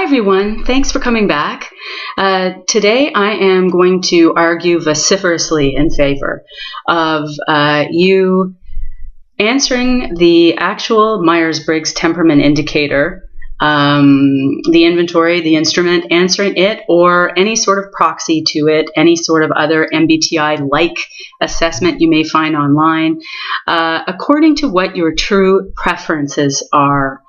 Hi everyone, thanks for coming back. Today I am going to argue vociferously in favor of you answering the actual Myers-Briggs temperament indicator, the inventory, the instrument, answering it, or any sort of proxy to it, any sort of other MBTI-like assessment you may find online, according to what your true preferences are.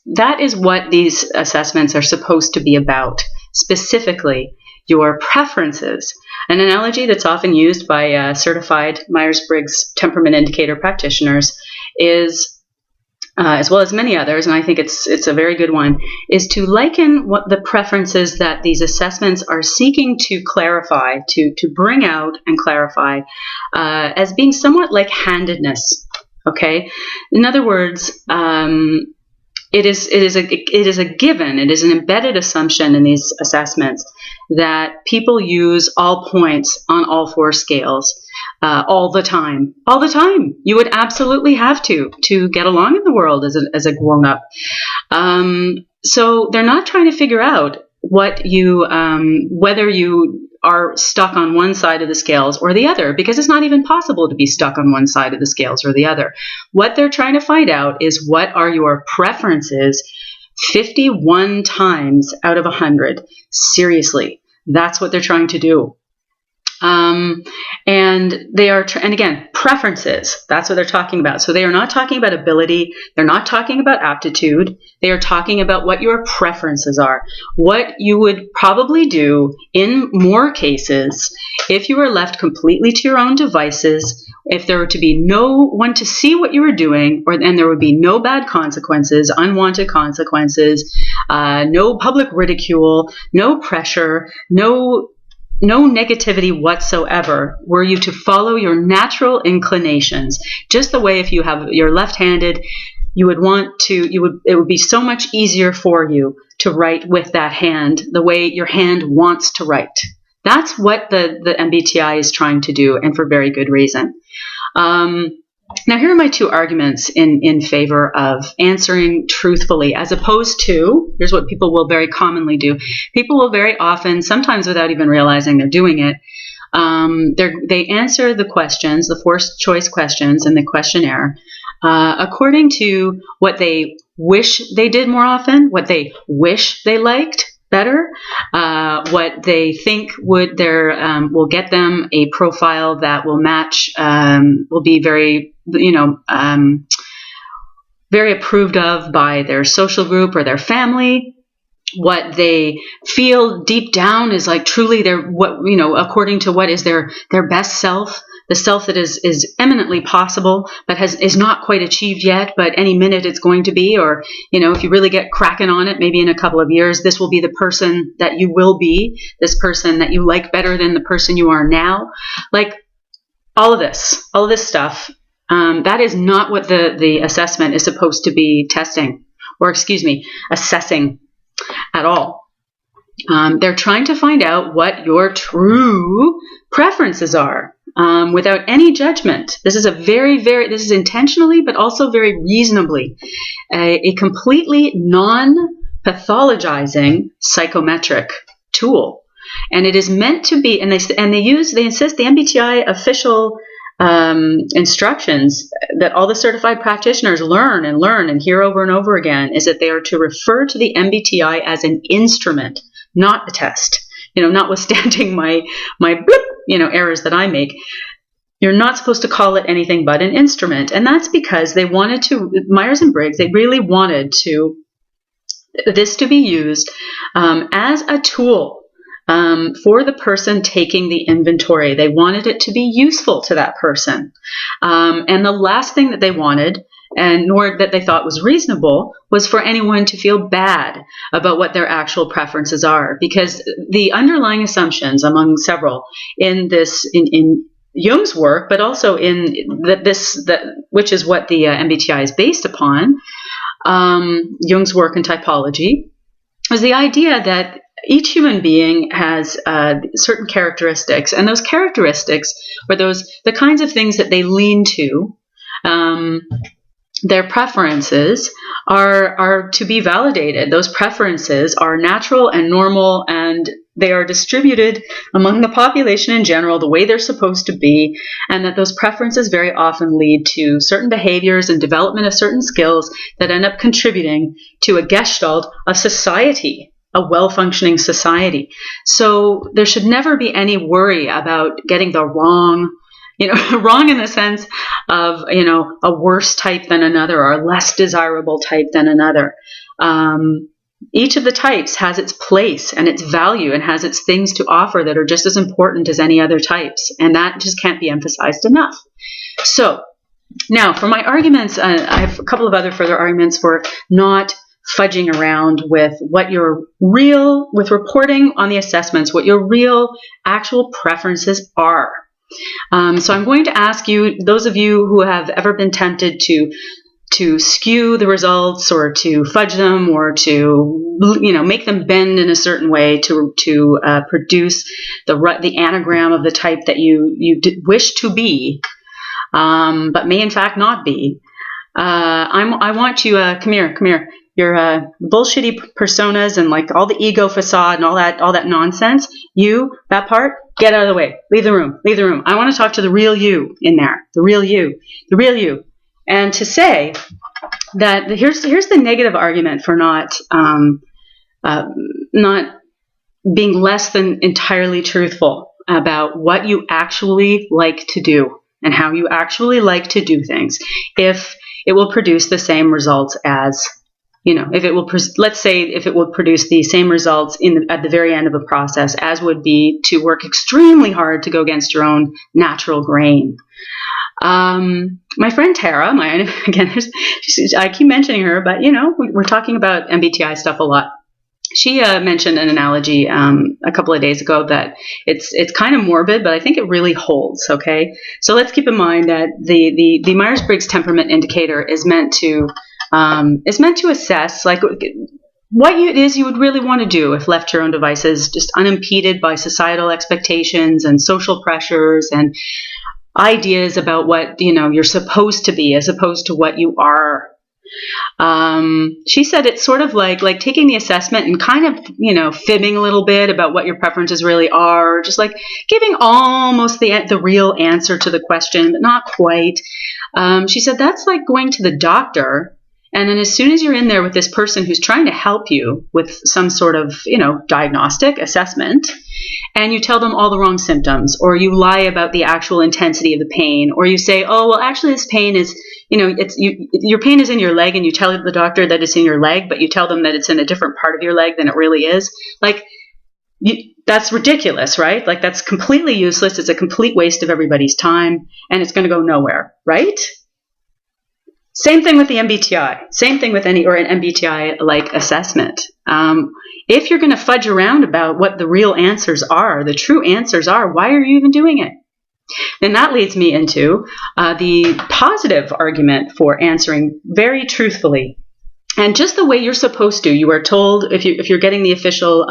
That is what these assessments are supposed to be about, specifically your preferences. An analogy that's often used by certified Myers-Briggs temperament indicator practitioners is, as well as many others, and I think it's a very good one, is to liken what the preferences that these assessments are seeking to clarify, to bring out and clarify, as being somewhat like handedness. Okay, in other words, It is a given, it is an embedded assumption in these assessments that people use all points on all four scales all the time. All the time. You would absolutely have to get along in the world as a grown-up. So they're not trying to figure out what you, whether you are stuck on one side of the scales or the other, because it's not even possible to be stuck on one side of the scales or the other. What they're trying to find out is what are your preferences 51 times out of 100. Seriously, that's what they're trying to do. And they are, and again, preferences, that's what they're talking about. So they are not talking about ability. They're not talking about aptitude. They are talking about what your preferences are, what you would probably do in more cases if you were left completely to your own devices, if there were to be no one to see what you were doing, and there would be no bad consequences, unwanted consequences, no public ridicule, no pressure, no negativity whatsoever, were you to follow your natural inclinations. Just the way if you're left-handed, you would want to, it would be so much easier for you to write with that hand, the way your hand wants to write. That's what the MBTI is trying to do, and for very good reason. Now, here are my two arguments in favor of answering truthfully, as opposed to, here's what people will very commonly do. People will very often, sometimes without even realizing they're doing it, they answer the questions, the forced choice questions in the questionnaire, according to what they wish they did more often, what they wish they liked better, what they think will get them a profile that will match, will be very, very approved of by their social group or their family, what they feel deep down is like truly according to what is their best self, the self that is eminently possible, but is not quite achieved yet, but any minute it's going to be, or, if you really get cracking on it, maybe in a couple of years, this will be the person that you will be, this person that you like better than the person you are now. Like all of this stuff, that is not what the assessment is supposed to be testing, or assessing at all. They're trying to find out what your true preferences are. Without any judgment. This is this is intentionally, but also very reasonably, a completely non-pathologizing psychometric tool. And it is meant to be, they insist the MBTI official instructions that all the certified practitioners learn and hear over and over again is that they are to refer to the MBTI as an instrument, not a test. Notwithstanding my bloop, errors that I make, you're not supposed to call it anything but an instrument. And that's because they wanted to, Myers-Briggs, they really wanted this to be used as a tool for the person taking the inventory. They wanted it to be useful to that person. And the last thing that they wanted, and nor that they thought was reasonable, was for anyone to feel bad about what their actual preferences are, because the underlying assumptions among several in Jung's work, but also in which is what the MBTI is based upon, Jung's work in typology, was the idea that each human being has certain characteristics, and those characteristics are the kinds of things that they lean to. Their preferences are to be validated. Those preferences are natural and normal, and they are distributed among the population in general the way they're supposed to be, and that those preferences very often lead to certain behaviors and development of certain skills that end up contributing to a gestalt of society, a well-functioning society. So there should never be any worry about getting the wrong, wrong in the sense of, a worse type than another or a less desirable type than another. Each of the types has its place and its value and has its things to offer that are just as important as any other types. And that just can't be emphasized enough. So now for my arguments, I have a couple of other further arguments for not fudging around with what with reporting on the assessments, what your real actual preferences are. So I'm going to ask you, those of you who have ever been tempted to skew the results or to fudge them or to make them bend in a certain way to produce the anagram of the type that you wish to be, but may in fact not be. I want you come here. Your bullshitty personas and like all the ego facade and all that nonsense. That part, get out of the way. Leave the room. I want to talk to the real you in there. The real you. And to say that here's the negative argument for not being less than entirely truthful about what you actually like to do and how you actually like to do things. If it will produce the same results as, if it will, let's say if it will produce the same results at the very end of a process as would be to work extremely hard to go against your own natural grain. My friend Tara, I keep mentioning her, but we're talking about MBTI stuff a lot. She mentioned an analogy a couple of days ago that it's kind of morbid, but I think it really holds. Okay, so let's keep in mind that the Myers-Briggs temperament indicator is meant to assess like what it is you would really want to do if left to your own devices, just unimpeded by societal expectations and social pressures and ideas about what you're supposed to be as opposed to what you are. She said it's sort of like taking the assessment and kind of fibbing a little bit about what your preferences really are, just like giving almost the real answer to the question, but not quite. She said that's like going to the doctor, and then as soon as you're in there with this person who's trying to help you with some sort of diagnostic assessment, and you tell them all the wrong symptoms, or you lie about the actual intensity of the pain, or you say, oh, well, actually this pain is, your pain is in your leg, and you tell the doctor that it's in your leg, but you tell them that it's in a different part of your leg than it really is. Like, that's ridiculous, right? Like, that's completely useless. It's a complete waste of everybody's time, and it's going to go nowhere, right? Same thing with the MBTI. Same thing with an MBTI-like assessment. If you're going to fudge around about what the real answers are, the true answers are, why are you even doing it? And that leads me into the positive argument for answering very truthfully. And just the way you're supposed to. You are told, if you're getting the official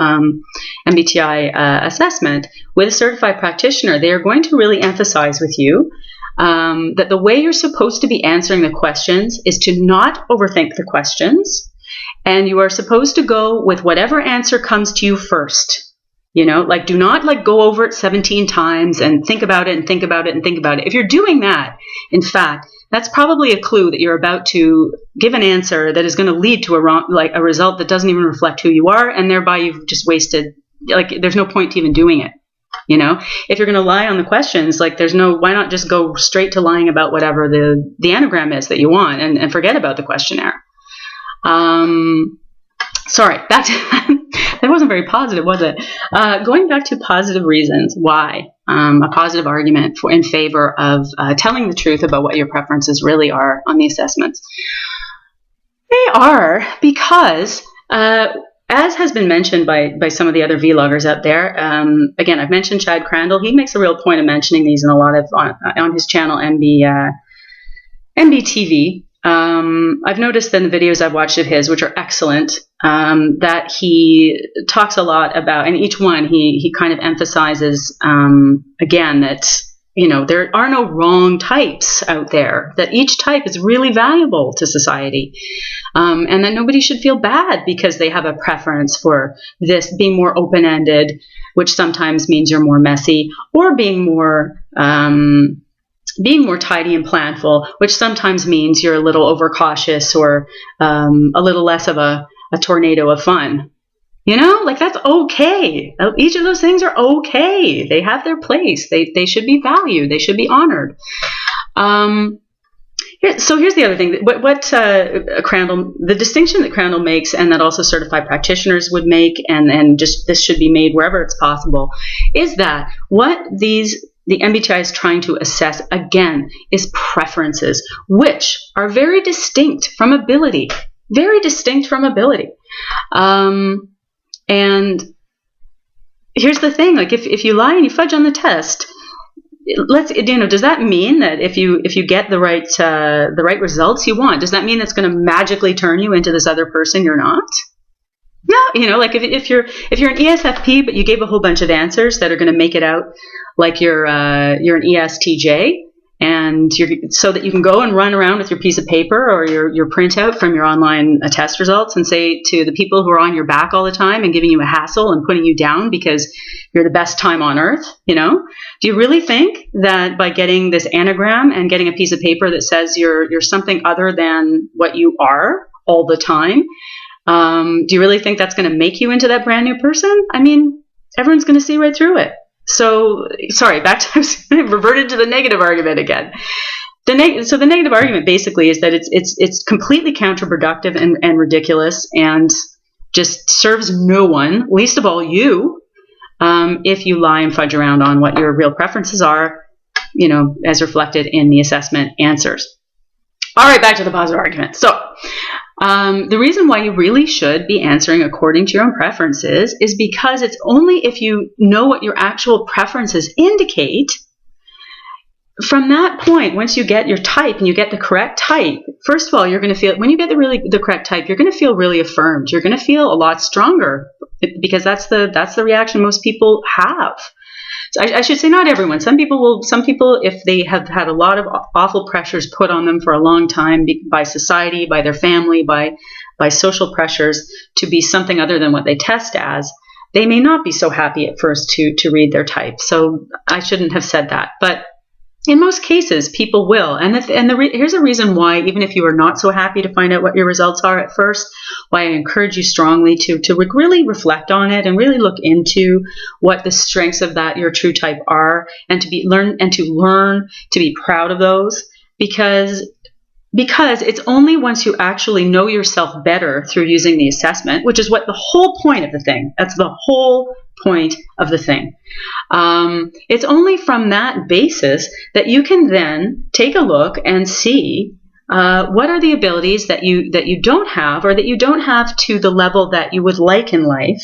MBTI assessment with a certified practitioner, they are going to really emphasize with you that the way you're supposed to be answering the questions is to not overthink the questions, and you are supposed to go with whatever answer comes to you first. Do not go over it 17 times and think about it and think about it and think about it. If you're doing that, in fact, that's probably a clue that you're about to give an answer that is going to lead to a result that doesn't even reflect who you are, and thereby you've just wasted. There's no point to even doing it. If you're going to lie on the questions, why not just go straight to lying about whatever the anagram is that you want and forget about the questionnaire. Sorry, that wasn't very positive, was it? Going back to positive reasons why, a positive argument in favor of telling the truth about what your preferences really are on the assessments. They are because, as has been mentioned by some of the other vloggers out there, again, I've mentioned Chad Crandall. He makes a real point of mentioning these in a lot of on his channel, MBTV. I've noticed in the videos I've watched of his, which are excellent, that he talks a lot about, and each one he kind of emphasizes again that there are no wrong types out there, that each type is really valuable to society. And that nobody should feel bad because they have a preference for this being more open-ended, which sometimes means you're more messy, or being more tidy and planful, which sometimes means you're a little overcautious or a little less of a tornado of fun. That's okay. Each of those things are okay. They have their place. They should be valued. They should be honored. So here's the other thing. What Crandall, the distinction that Crandall makes, and that also certified practitioners would make, and just this should be made wherever it's possible, is that what the MBTI is trying to assess, again, is preferences, which are very distinct from ability. Very distinct from ability. And here's the thing, if you lie and you fudge on the test, does that mean that if you get the right results you want, does that mean that's going to magically turn you into this other person you're not? No, if you're an ESFP but you gave a whole bunch of answers that are going to make it out like you're an ESTJ, and so that you can go and run around with your piece of paper or your printout from your online test results and say to the people who are on your back all the time and giving you a hassle and putting you down because you're the best time on earth, do you really think that by getting this anagram and getting a piece of paper that says you're something other than what you are all the time, do you really think that's going to make you into that brand new person? I mean, everyone's going to see right through it. So, sorry, I reverted to the negative argument again. So the negative argument basically is that it's completely counterproductive and ridiculous and just serves no one, least of all you, if you lie and fudge around on what your real preferences are, as reflected in the assessment answers. All right, back to the positive argument. So the reason why you really should be answering according to your own preferences is because it's only if you know what your actual preferences indicate. From that point, once you get your type and you get the correct type, first of all, you're going to feel, when you get the correct type, you're going to feel really affirmed. You're going to feel a lot stronger because that's the reaction most people have. So I should say not everyone. Some people, if they have had a lot of awful pressures put on them for a long time by society, by their family, by social pressures to be something other than what they test as, they may not be so happy at first to read their type. So I shouldn't have said that. But in most cases, people will. Here's a reason why, even if you are not so happy to find out what your results are at first, why I encourage you strongly to really reflect on it and really look into what the strengths of your true type are, and to learn to be proud of those, because it's only once you actually know yourself better through using the assessment, which is what the whole point of the thing. That's the whole point of the thing. It's only from that basis that you can then take a look and see what are the abilities that you don't have, or that you don't have to the level that you would like in life,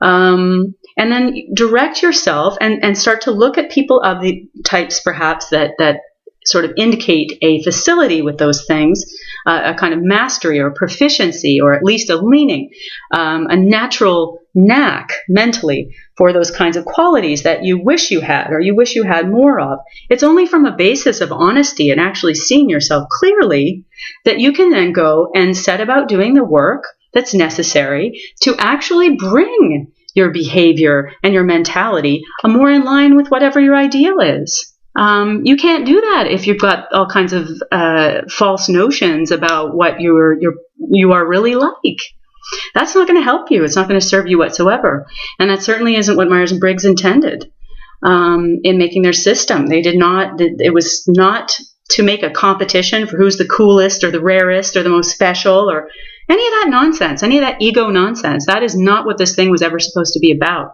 and then direct yourself and start to look at people of the types perhaps that sort of indicate a facility with those things, a kind of mastery or proficiency, or at least a leaning, a natural knack mentally for those kinds of qualities that you wish you had, or you wish you had more of. It's only from a basis of honesty and actually seeing yourself clearly that you can then go and set about doing the work that's necessary to actually bring your behavior and your mentality more in line with whatever your ideal is. You can't do that if you've got all kinds of false notions about what you are really like. That's not going to help you. It's not going to serve you whatsoever. And that certainly isn't what Myers-Briggs intended in making their system. It was not to make a competition for who's the coolest or the rarest or the most special or any of that nonsense, any of that ego nonsense. That is not what this thing was ever supposed to be about.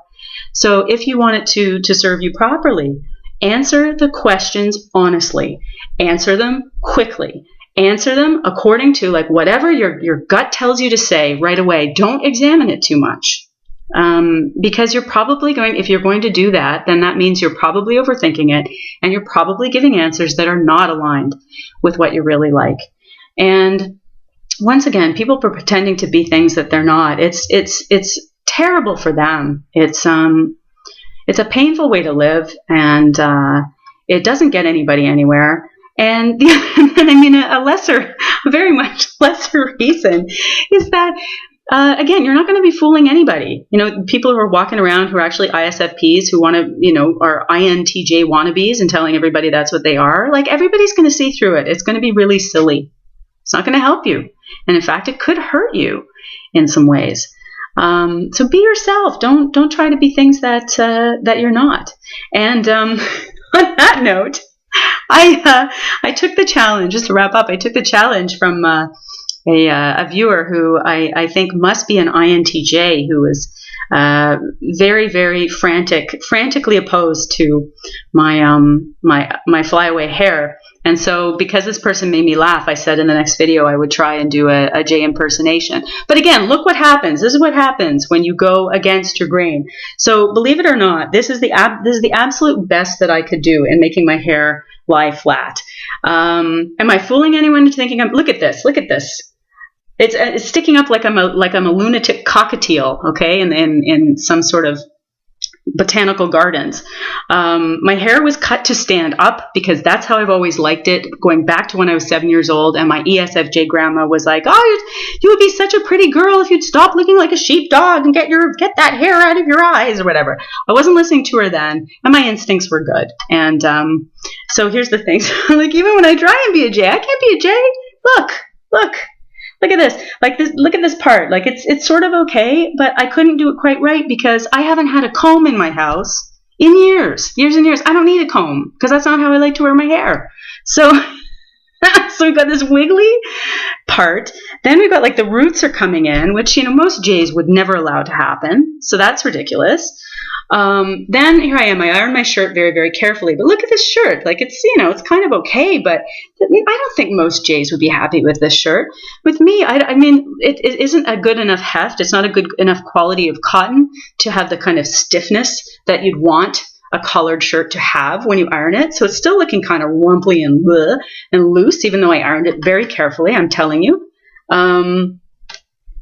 So if you want it to serve you properly, answer the questions honestly. Answer them quickly. Answer them according to whatever your gut tells you to say right away. Don't examine it too much. Because if you're going to do that, then that means you're probably overthinking it, and you're probably giving answers that are not aligned with what you really like. And once again, people are pretending to be things that they're not. It's terrible for them. It's a painful way to live, and It doesn't get anybody anywhere. And a very much lesser reason is that, again, you're not going to be fooling anybody. People who are walking around who are actually ISFPs who want to, are INTJ wannabes and telling everybody that's what they are. Like, everybody's going to see through it. It's going to be really silly. It's not going to help you. And in fact, it could hurt you in some ways. So be yourself. Don't try to be things that you're not. And on that note, I took the challenge, just to wrap up, I took the challenge from a viewer who I think must be an INTJ, who was very, very frantically opposed to my flyaway hair. And so because this person made me laugh, I said in the next video I would try and do a J impersonation. But again, look what happens. This is what happens when you go against your grain. So believe it or not, this is the absolute best that I could do in making my hair lie flat. Am I fooling anyone into thinking look at this? It's sticking up like I'm a lunatic cockatiel, okay, in some sort of botanical gardens. My hair was cut to stand up because that's how I've always liked it, going back to when I was 7 years old, and my ESFJ grandma was like, "Oh, you would be such a pretty girl if you'd stop looking like a sheepdog and get that hair out of your eyes," or whatever. I wasn't listening to her then, and my instincts were good. And so here's the thing. Like, even when I try and be a J, I can't be a J. Look at this. Look at this part. Like, it's sort of okay, but I couldn't do it quite right because I haven't had a comb in my house in years and years. I don't need a comb because that's not how I like to wear my hair. So, so we've got this wiggly part. Then we've got, like, the roots are coming in, which, most J's would never allow to happen. So that's ridiculous. Then here I am. I ironed my shirt very, very carefully. But look at this shirt. Like, it's kind of okay, but I don't think most J's would be happy with this shirt. With me, I mean, it isn't a good enough heft. It's not a good enough quality of cotton to have the kind of stiffness that you'd want a collared shirt to have when you iron it. So it's still looking kind of rumply and loose, even though I ironed it very carefully, I'm telling you.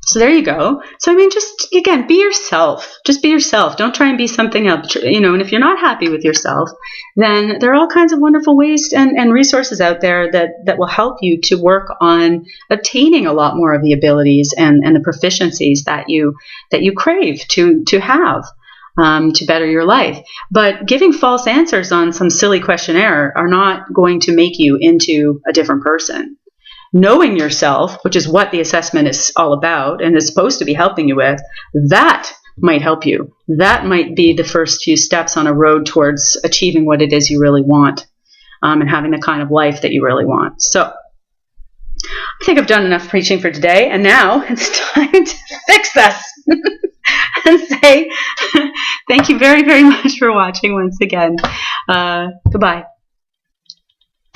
So there you go. So, I mean, just, again, be yourself. Just be yourself. Don't try and be something else. And if you're not happy with yourself, then there are all kinds of wonderful ways and resources out there that will help you to work on obtaining a lot more of the abilities and the proficiencies that you crave to have. To better your life. But giving false answers on some silly questionnaire are not going to make you into a different person. Knowing yourself, which is what the assessment is all about and is supposed to be helping you with, that might help you. That might be the first few steps on a road towards achieving what it is you really want, and having the kind of life that you really want. So I think I've done enough preaching for today, and now it's time to fix this and say thank you very, very much for watching once again. Goodbye.